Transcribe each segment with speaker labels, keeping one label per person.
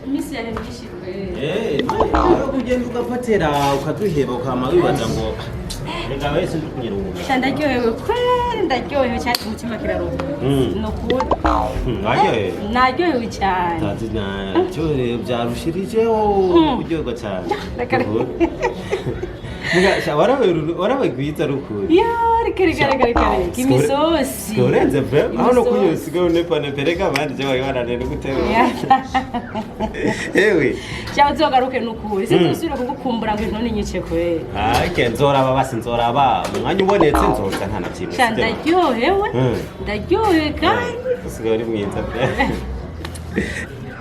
Speaker 1: Misi yari myishirwe.
Speaker 2: Ugenda ugafatira ukaduheba ukama wibaza ngo reka wese ndi kunyerura.
Speaker 1: Shandaryohewe kweli ndaryohewe cyane umutima kiraruka. Nokuri. Naryohewe cyane.
Speaker 2: Tazi na cyo byarushirijeho kuryoga cyane. Muga warawe gwiza rukuri.
Speaker 1: Kare. Kimisosi.
Speaker 2: Skorenze vre. Aho no kunyusiga une pereka abandi je bayibana rero guterura. Ewe.
Speaker 1: Cyangwa zogaruke nukuri. Sinzosubira kugukumbura ngo none nyice kwe.
Speaker 2: Nzoraba basi nzoraba. Umwanya ubonetse nzoza nta nakimwe.
Speaker 1: Ndaryohewe. Ndaryohewe kandi.
Speaker 2: Usigaye uri mwiza pe.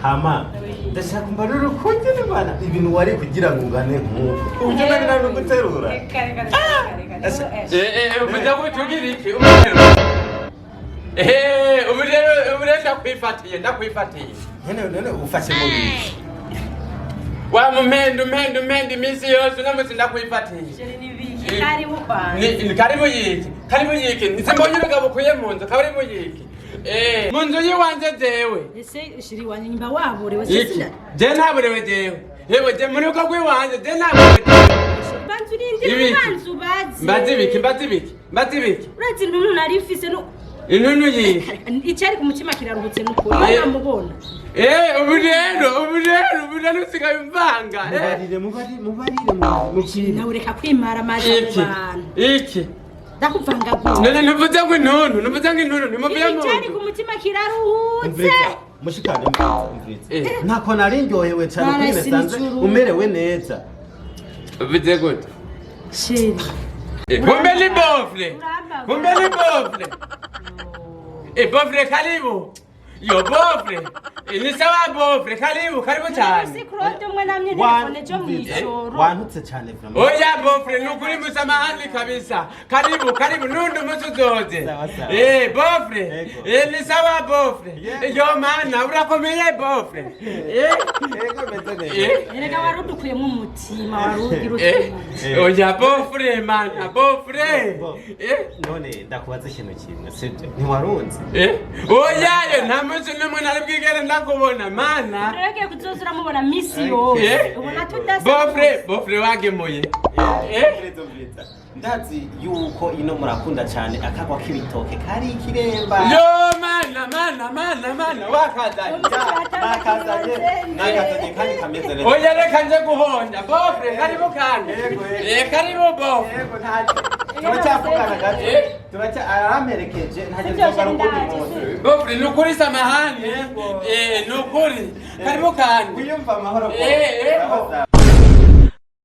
Speaker 2: Hama. Ndashaka mbarura kongera bana ibintu wari kugira ngo ngane nk'uko. Uje nari guterura.
Speaker 3: Umujya kutugira iki? Umurero ndakwifatiye.
Speaker 2: None ufashe mu biki?
Speaker 3: Wa mumende imisi yose unamusi ndakwifatiye.
Speaker 1: Karibu kwanza.
Speaker 3: Karibu yiki. Nisimbonye urugabo kuye mu nzu, karibu yiki. Mu nzu yiwanje jewe.
Speaker 1: Ese shiri wanye nyimba waborewe
Speaker 3: sisi. Je naborewe jewe. Yewe je muri uko kwiwanje je naborewe.
Speaker 1: Bantu rindi bantu bazi.
Speaker 3: Mbazi biki.
Speaker 1: Urati ntuntu narifise no
Speaker 3: intuntu yiki.
Speaker 1: Icyari ku mutima kiraruhutse nuko namubona.
Speaker 3: Ubudeno usigaye umvanga.
Speaker 2: Mubarire mukiri.
Speaker 1: Nawe reka kwimara amazi mu bantu.
Speaker 3: Iki.
Speaker 1: Ndakuvanga gute?
Speaker 3: None ntuvuze ngo intuntu nimuvuye mu.
Speaker 1: Icyari ku mutima kiraruhutse.
Speaker 2: Mushikane mvitse. Ntako narindyohewe cyane kuri mesanze umerewe neza.
Speaker 3: Uvuze gute?
Speaker 1: Sheri.
Speaker 3: Kumbe ni bofre. Bofre karibu. Yo bofre. Ni sawa bofre karibu cyane.
Speaker 1: Si Claude umwe namye telefone cyo mwishoro.
Speaker 2: Wantutse cyane vraiment.
Speaker 3: Oya bofre nukuri musamahani kabisa. Karibu nundu musuzoze. Bofre. Ni sawa bofre. Yo mana urakomeye bofre.
Speaker 1: Erega warudukuyemo umutima warugira
Speaker 3: Oya bofre mana bofre.
Speaker 2: None ndakubaza ikintu kimwe sibyo ntiwarunze.
Speaker 3: Oya nta munsi n'umwe nari bwigere ndakubona mana.
Speaker 1: Rege kuzozura mubona misi yose. Ubona tudasa.
Speaker 3: Bofre wagemoye.
Speaker 2: Ndazi yuko ino murakunda cyane akagwa k'ibitoke kari ikiremba.
Speaker 3: Yo mana wakazanye.
Speaker 2: Nakazanye kandi kameze neza.
Speaker 3: Oya reka nje guhonda bofre karibu kandi. Karibu bofre.
Speaker 2: Yego ntaje. Turacyavugana gato. Aramerekeje ntaje nzogaruka undi.
Speaker 3: Bofre nukuri samahani. Nukuri. Karibu kandi.
Speaker 2: Wiyumva amahoro.